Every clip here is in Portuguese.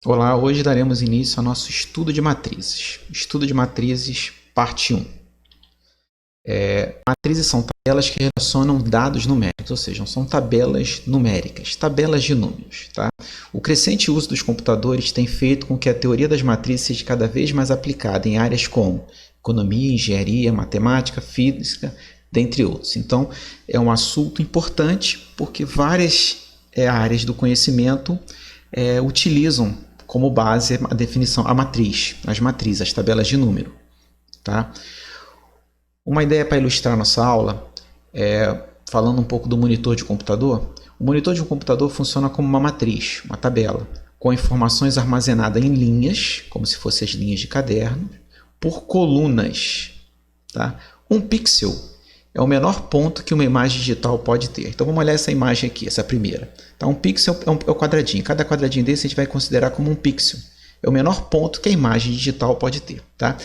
Olá, hoje daremos início ao nosso estudo de matrizes. Estudo de matrizes, parte 1. Matrizes são tabelas que relacionam dados numéricos, ou seja, são tabelas numéricas, tabelas de números. Tá? O crescente uso dos computadores tem feito com que a teoria das matrizes seja cada vez mais aplicada em áreas como economia, engenharia, matemática, física, dentre outros. Então, é um assunto importante porque várias áreas do conhecimento utilizam como base a definição, a matriz, as matrizes, as tabelas de número. Tá? Uma ideia para ilustrar nossa aula, falando um pouco do monitor de computador. O monitor de um computador funciona como uma matriz, uma tabela, com informações armazenadas em linhas, como se fossem as linhas de caderno, por colunas. Tá? Um pixel é o menor ponto que uma imagem digital pode ter. Então vamos olhar essa imagem aqui, essa primeira. Então, um pixel é um quadradinho. Cada quadradinho desse a gente vai considerar como um pixel. É o menor ponto que a imagem digital pode ter. Tá?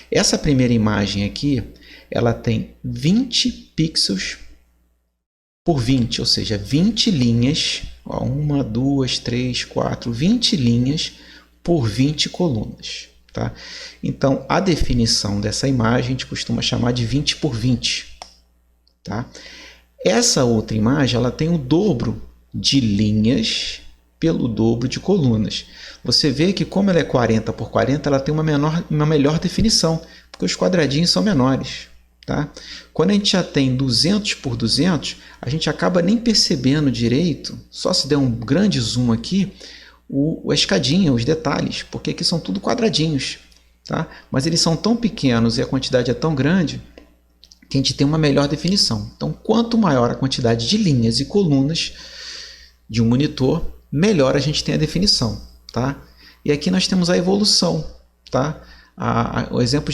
Essa primeira imagem aqui, ela tem 20 pixels por 20, ou seja, 20 linhas. Ó, 1, 2, 3, 4, 20 linhas por 20 colunas. Tá? Então, a definição dessa imagem a gente costuma chamar de 20 por 20. Tá? Essa outra imagem ela tem o dobro de linhas pelo dobro de colunas. Você vê que como ela é 40 por 40, ela tem uma melhor definição, porque os quadradinhos são menores. Tá? Quando a gente já tem 200 por 200, a gente acaba nem percebendo direito, só se der um grande zoom aqui, a escadinha, os detalhes, porque aqui são tudo quadradinhos. Tá? Mas eles são tão pequenos e a quantidade é tão grande que a gente tem uma melhor definição. Então, quanto maior a quantidade de linhas e colunas de um monitor, melhor a gente tem a definição. Tá? E aqui nós temos a evolução. Tá? O exemplo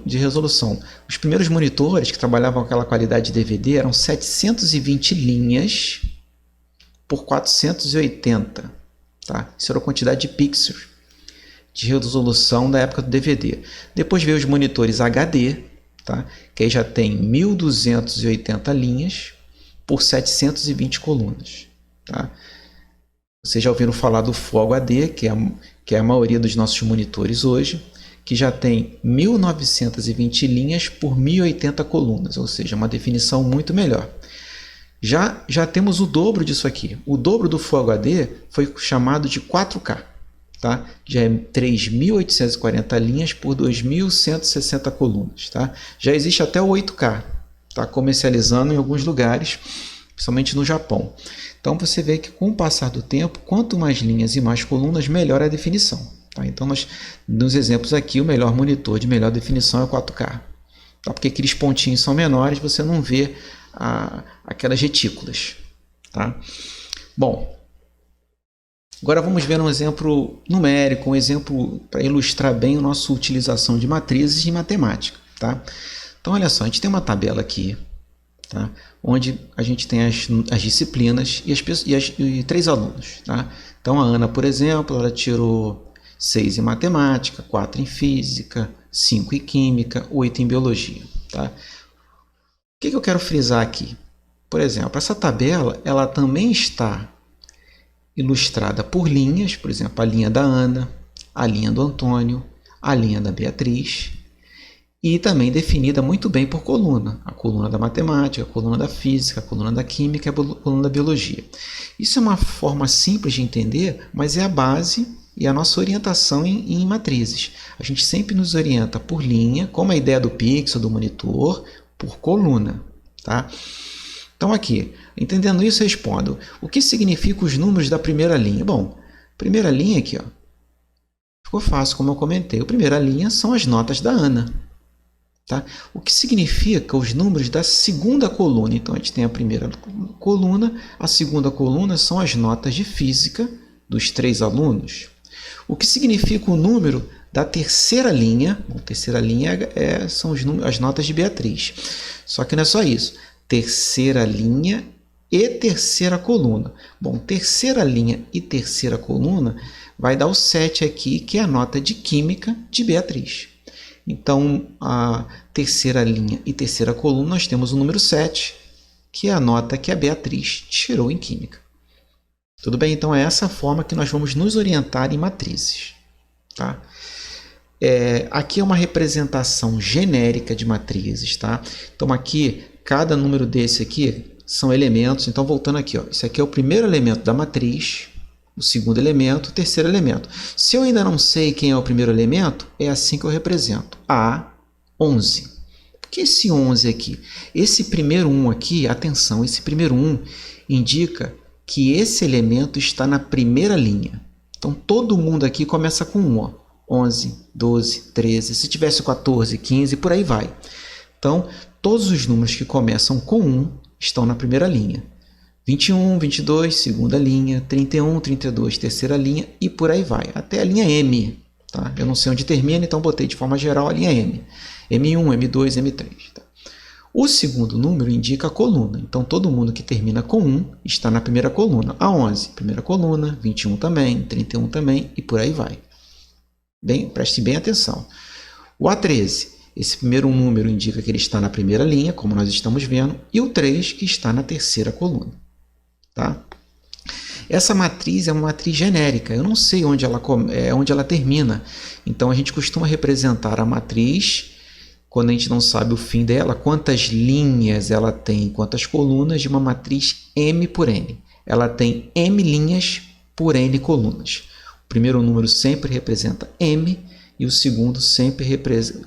de resolução. Os primeiros monitores que trabalhavam com aquela qualidade de DVD eram 720 linhas por 480. Tá? Isso era a quantidade de pixels de resolução da época do DVD. Depois veio os monitores HD, tá? Que aí já tem 1280 linhas por 720 colunas. Tá? Vocês já ouviram falar do Full HD, que é a maioria dos nossos monitores hoje, que já tem 1920 linhas por 1080 colunas, ou seja, uma definição muito melhor. Já temos o dobro disso aqui. O dobro do Full HD foi chamado de 4K. Tá? Já é 3.840 linhas por 2.160 colunas. Tá? Já existe até o 8K, tá? Comercializando em alguns lugares, principalmente no Japão. Então você vê que com o passar do tempo, quanto mais linhas e mais colunas, melhor a definição. Tá? Então, nos exemplos aqui, o melhor monitor de melhor definição é o 4K. Tá? Porque aqueles pontinhos são menores, você não vê aquelas retículas. Tá? Bom, agora vamos ver um exemplo numérico, um exemplo para ilustrar bem a nossa utilização de matrizes em matemática. Tá? Então, olha só, a gente tem uma tabela aqui, tá? Onde a gente tem as disciplinas e 3 alunos. Tá? Então, a Ana, por exemplo, ela tirou 6 em matemática, 4 em física, 5 em química, 8 em biologia. Tá? O que eu quero frisar aqui? Por exemplo, essa tabela ela também está ilustrada por linhas, por exemplo, a linha da Ana, a linha do Antônio, a linha da Beatriz, e também definida muito bem por coluna. A coluna da matemática, a coluna da física, a coluna da química e a coluna da biologia. Isso é uma forma simples de entender, mas é a base e a nossa orientação em matrizes. A gente sempre nos orienta por linha, como a ideia do pixel, do monitor, por coluna. Tá? Então aqui, entendendo isso, eu respondo. O que significam os números da primeira linha? Bom, primeira linha aqui, ó, ficou fácil, como eu comentei. A primeira linha são as notas da Ana. Tá? O que significa os números da segunda coluna? Então a gente tem a primeira coluna, a segunda coluna são as notas de física dos 3 alunos. O que significa o número da terceira linha? A terceira linha são as notas de Beatriz. Só que não é só isso. Terceira linha e terceira coluna. Bom, terceira linha e terceira coluna vai dar o 7 aqui, que é a nota de química de Beatriz. Então, a terceira linha e terceira coluna, nós temos o número 7, que é a nota que a Beatriz tirou em química. Tudo bem? Então é essa forma que nós vamos nos orientar em matrizes. Tá? Aqui é uma representação genérica de matrizes. Tá? Então aqui, cada número desse aqui são elementos. Então voltando aqui, ó, esse aqui é o primeiro elemento da matriz, o segundo elemento, o terceiro elemento. Se eu ainda não sei quem é o primeiro elemento, é assim que eu represento. A11. Por que esse 11 aqui? Esse primeiro 1 aqui, atenção, esse primeiro 1 indica que esse elemento está na primeira linha. Então, todo mundo aqui começa com 1. Ó. 11, 12, 13, se tivesse 14, 15, por aí vai. Então, todos os números que começam com 1 estão na primeira linha. 21, 22, segunda linha, 31, 32, terceira linha e por aí vai, até a linha M. Tá? Eu não sei onde termina, então botei de forma geral a linha M. M1, M2, M3. Tá? O segundo número indica a coluna, então todo mundo que termina com 1 está na primeira coluna. A 11, primeira coluna, 21 também, 31 também e por aí vai. Preste bem atenção. O A13, esse primeiro número indica que ele está na primeira linha, como nós estamos vendo, e o 3 que está na terceira coluna. Tá? Essa matriz é uma matriz genérica, eu não sei onde ela termina, então a gente costuma representar a matriz, quando a gente não sabe o fim dela, quantas linhas ela tem, quantas colunas, de uma matriz M por N. Ela tem M linhas por N colunas. O primeiro número sempre representa M e o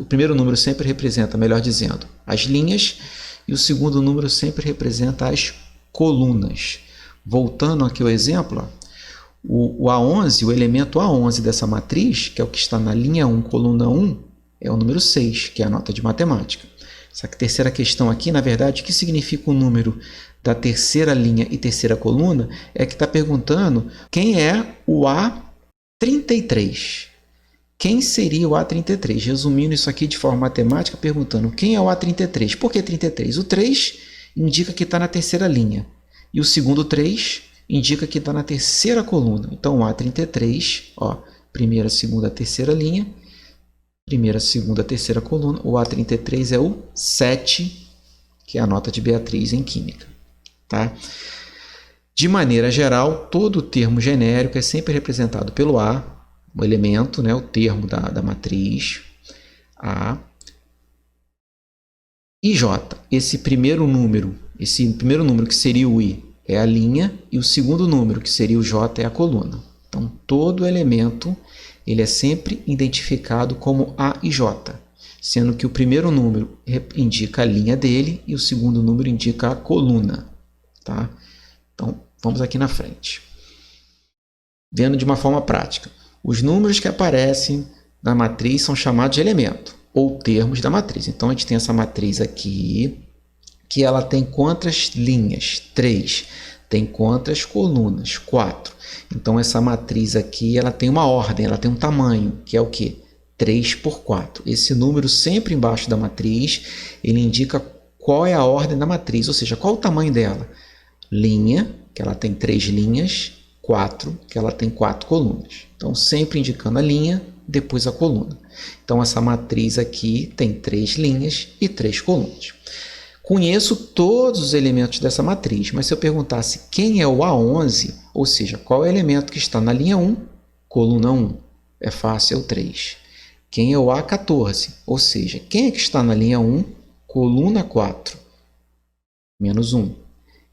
primeiro número sempre representa, melhor dizendo, as linhas e o segundo número sempre representa as colunas. Voltando aqui ao exemplo, o A11, o elemento A11 dessa matriz, que é o que está na linha 1, coluna 1, é o número 6, que é a nota de matemática. Essa terceira questão aqui, na verdade, o que significa o número da terceira linha e terceira coluna, é que está perguntando quem é o A33. Quem seria o A33? Resumindo isso aqui de forma matemática, perguntando quem é o A33. Por que 33? O 3 indica que está na terceira linha. E o segundo 3 indica que está na terceira coluna. Então, o A33, ó, primeira, segunda, terceira linha. Primeira, segunda, terceira coluna. O A33 é o 7, que é a nota de Beatriz em Química. Tá? De maneira geral, todo termo genérico é sempre representado pelo A, o elemento, né, o termo da matriz, A, e J. Esse primeiro número que seria o I é a linha, e o segundo número, que seria o J, é a coluna. Então, todo elemento ele é sempre identificado como A e J, sendo que o primeiro número indica a linha dele e o segundo número indica a coluna. Tá? Então, vamos aqui na frente. Vendo de uma forma prática. Os números que aparecem na matriz são chamados de elemento, ou termos da matriz. Então, a gente tem essa matriz aqui, que ela tem quantas linhas? 3. Tem quantas colunas? 4. Então, essa matriz aqui ela tem uma ordem, ela tem um tamanho, que é o quê? 3 por 4. Esse número sempre embaixo da matriz, ele indica qual é a ordem da matriz, ou seja, qual o tamanho dela. Linha, que ela tem 3 linhas, 4, que ela tem 4 colunas. Então, sempre indicando a linha, depois a coluna. Então, essa matriz aqui tem 3 linhas e 3 colunas. Conheço todos os elementos dessa matriz, mas se eu perguntasse quem é o A11, ou seja, qual é o elemento que está na linha 1, coluna 1, é fácil, é o 3. Quem é o A14, ou seja, quem é que está na linha 1, coluna 4, menos 1.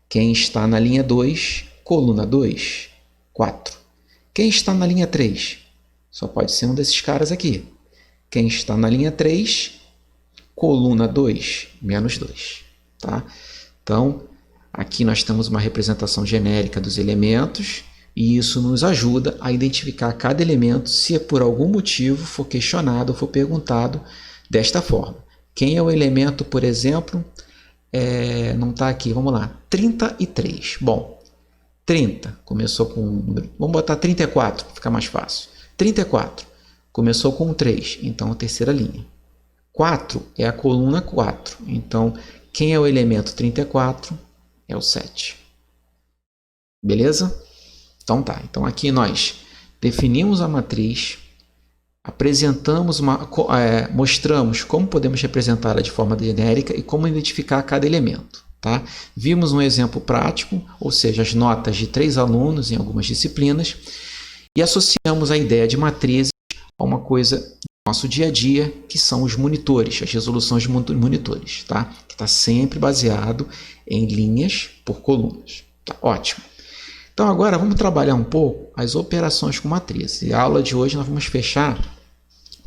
Quem está na linha 2, coluna 2, 4. Quem está na linha 3? Só pode ser um desses caras aqui. Quem está na linha 3, coluna 2, menos 2. Tá? Então, aqui nós temos uma representação genérica dos elementos e isso nos ajuda a identificar cada elemento se por algum motivo for questionado ou for perguntado desta forma. Quem é o elemento, por exemplo, não está aqui, vamos lá, 33. Bom, 30 começou com um número, vamos botar 34, fica mais fácil. 34 começou com 3, então a terceira linha. 4 é a coluna 4, então quem é o elemento 34? É o 7. Beleza? Então tá. Então aqui nós definimos a matriz, mostramos como podemos representá-la de forma genérica e como identificar cada elemento. Tá? Vimos um exemplo prático, ou seja, as notas de 3 alunos em algumas disciplinas, e associamos a ideia de matrizes a uma coisa do nosso dia a dia, que são os monitores, as resoluções de monitores, tá? Que está sempre baseado em linhas por colunas. Tá? Ótimo. Então agora vamos trabalhar um pouco as operações com matrizes. E a aula de hoje nós vamos fechar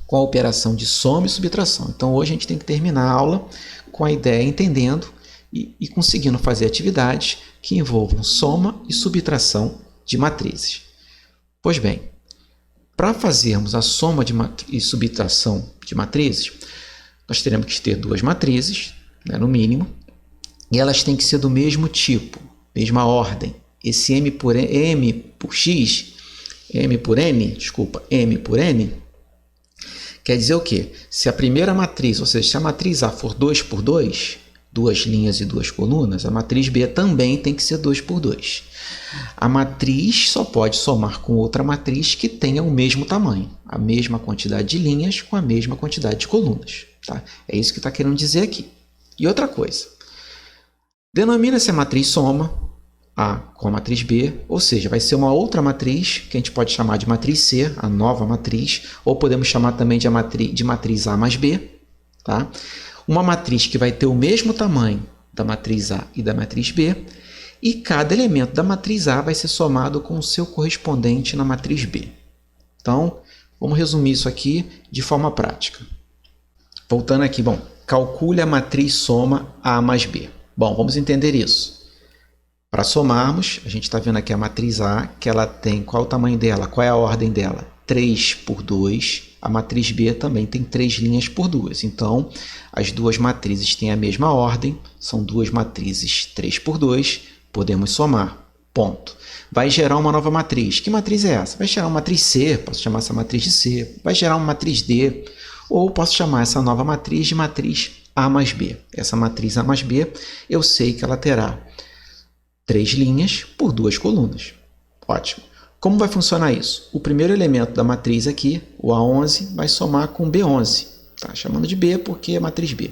com a operação de soma e subtração. Então hoje a gente tem que terminar a aula com a ideia entendendo e conseguindo fazer atividades que envolvam soma e subtração de matrizes. Pois bem, para fazermos a soma e subtração de matrizes, nós teremos que ter duas matrizes, né, no mínimo, e elas têm que ser do mesmo tipo, mesma ordem. Esse m por x, m por n, quer dizer o quê? Se a primeira matriz, ou seja, se a matriz A for 2 por 2, duas linhas e duas colunas, a matriz B também tem que ser 2 por 2. A matriz só pode somar com outra matriz que tenha o mesmo tamanho, a mesma quantidade de linhas com a mesma quantidade de colunas. Tá? É isso que está querendo dizer aqui. E outra coisa, denomina-se a matriz soma A com a matriz B, ou seja, vai ser uma outra matriz que a gente pode chamar de matriz C, a nova matriz, ou podemos chamar também de matriz A mais B. Tá? Uma matriz que vai ter o mesmo tamanho da matriz A e da matriz B, e cada elemento da matriz A vai ser somado com o seu correspondente na matriz B. Então, vamos resumir isso aqui de forma prática. Voltando aqui, bom, calcule a matriz soma A mais B. Bom, vamos entender isso. Para somarmos, a gente está vendo aqui a matriz A, que ela tem qual é o tamanho dela, qual é a ordem dela? 3 por 2. A matriz B também tem 3 linhas por 2. Então, as duas matrizes têm a mesma ordem, são duas matrizes 3 por 2, podemos somar. Ponto. Vai gerar uma nova matriz. Que matriz é essa? Vai gerar uma matriz C, posso chamar essa matriz de C. Vai gerar uma matriz D, ou posso chamar essa nova matriz de matriz A mais B. Essa matriz A mais B, eu sei que ela terá 3 linhas por 2 colunas. Ótimo. Como vai funcionar isso? O primeiro elemento da matriz aqui, o A11, vai somar com o B11. Tá chamando de B porque é matriz B.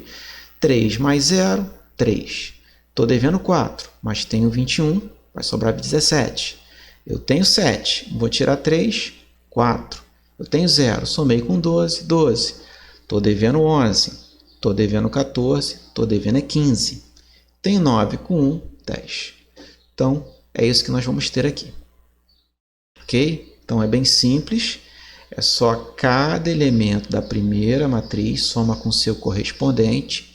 3 mais 0, 3. Estou devendo 4, mas tenho 21, vai sobrar 17. Eu tenho 7, vou tirar 3, 4. Eu tenho 0, somei com 12, 12. Estou devendo 11, estou devendo 14, estou devendo 15. Tenho 9 com 1, 10. Então, é isso que nós vamos ter aqui. Ok? Então, é bem simples. É só cada elemento da primeira matriz soma com seu correspondente,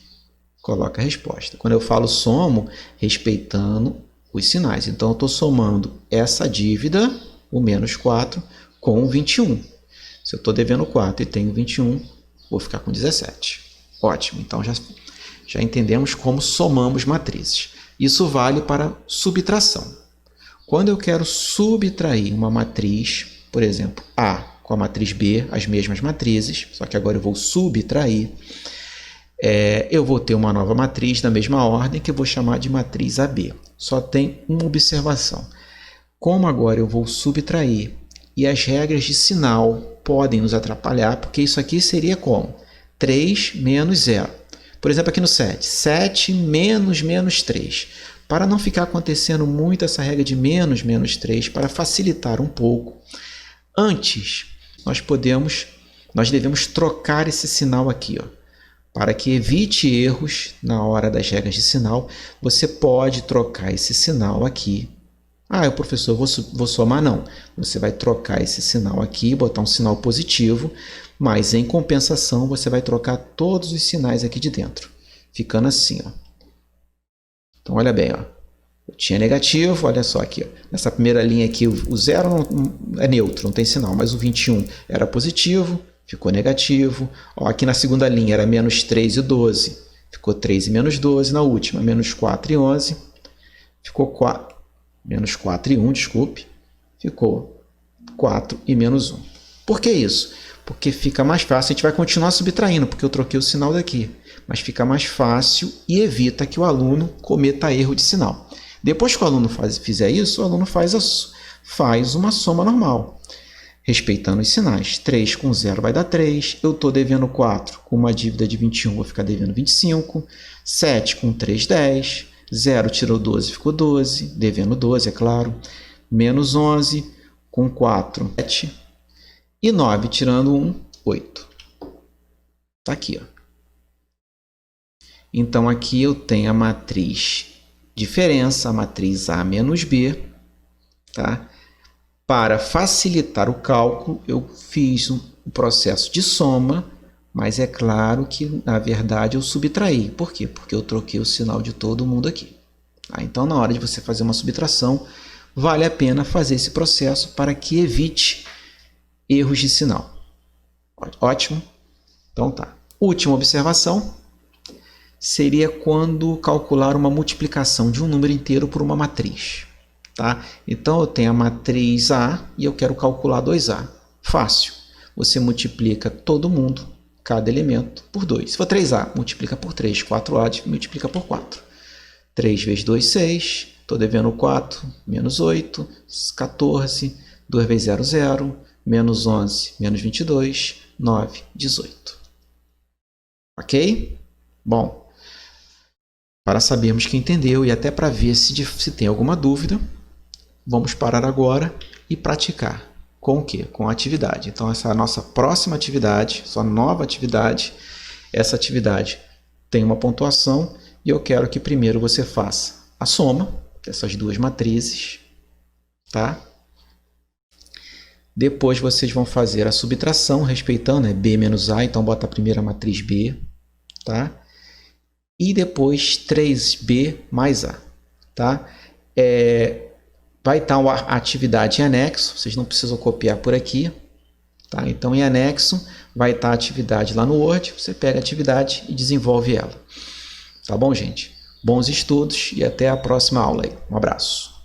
coloca a resposta. Quando eu falo somo, respeitando os sinais. Então, eu estou somando essa dívida, o menos 4, com o 21. Se eu estou devendo 4 e tenho 21, vou ficar com 17. Ótimo. Então, já entendemos como somamos matrizes. Isso vale para subtração. Quando eu quero subtrair uma matriz, por exemplo, A com a matriz B, as mesmas matrizes, só que agora eu vou subtrair, eu vou ter uma nova matriz da mesma ordem que eu vou chamar de matriz AB. Só tem uma observação. Como agora eu vou subtrair e as regras de sinal podem nos atrapalhar, porque isso aqui seria como? 3 menos 0. Por exemplo, aqui no 7, 7 menos menos 3. Para não ficar acontecendo muito essa regra de menos menos 3, para facilitar um pouco, antes nós devemos trocar esse sinal aqui, ó, para que evite erros na hora das regras de sinal. Você pode trocar esse sinal aqui. Ah, professor, vou somar? Não. Você vai trocar esse sinal aqui, botar um sinal positivo, mas em compensação você vai trocar todos os sinais aqui de dentro, ficando assim, ó. Então, olha bem, ó. Eu tinha negativo, olha só aqui, ó. Nessa primeira linha aqui, o 0 é neutro, não tem sinal, mas o 21 era positivo, ficou negativo. Ó, aqui na segunda linha era menos 3 e 12, ficou 3 e menos 12. Na última, menos 4 e 11, ficou 4. Menos 4 e 1, desculpe, ficou 4 e menos 1. Por que isso? Porque fica mais fácil, a gente vai continuar subtraindo, porque eu troquei o sinal daqui, mas fica mais fácil e evita que o aluno cometa erro de sinal. Depois que o aluno fizer isso, o aluno faz uma soma normal, respeitando os sinais. 3 com 0 vai dar 3, eu estou devendo 4, com uma dívida de 21, vou ficar devendo 25, 7 com 3, 10, 0 tirou 12, ficou 12, devendo 12, é claro. Menos 11, com 4, 7. E 9 tirando 1, 8. Está aqui, ó. Então, aqui eu tenho a matriz diferença, a matriz A menos B. Tá? Para facilitar o cálculo, eu fiz um processo de soma, mas é claro que, na verdade, eu subtraí. Por quê? Porque eu troquei o sinal de todo mundo aqui. Tá? Então, na hora de você fazer uma subtração, vale a pena fazer esse processo para que evite erros de sinal. Ótimo? Então tá. Última observação seria quando calcular uma multiplicação de um número inteiro por uma matriz. Tá? Então eu tenho a matriz A e eu quero calcular 2A. Fácil. Você multiplica todo mundo, cada elemento, por 2. Se for 3A, multiplica por 3. 4A, multiplica por 4. 3 vezes 2, 6. Estou devendo 4, menos 8, 14. 2 vezes 0, 0. Menos 11, menos 22. 9, 18. Ok? Bom, para sabermos que entendeu e até para ver se tem alguma dúvida, vamos parar agora e praticar. Com o quê? Com a atividade. Então, essa é a nossa próxima atividade, sua nova atividade. Essa atividade tem uma pontuação e eu quero que primeiro você faça a soma dessas duas matrizes, tá? Depois vocês vão fazer a subtração, respeitando, né? B menos A, então bota a primeira matriz B, tá? E depois 3B mais A, tá? Vai estar a atividade em anexo, vocês não precisam copiar por aqui, tá? Então, em anexo, vai estar a atividade lá no Word, você pega a atividade e desenvolve ela. Tá bom, gente? Bons estudos e até a próxima aula aí. Um abraço.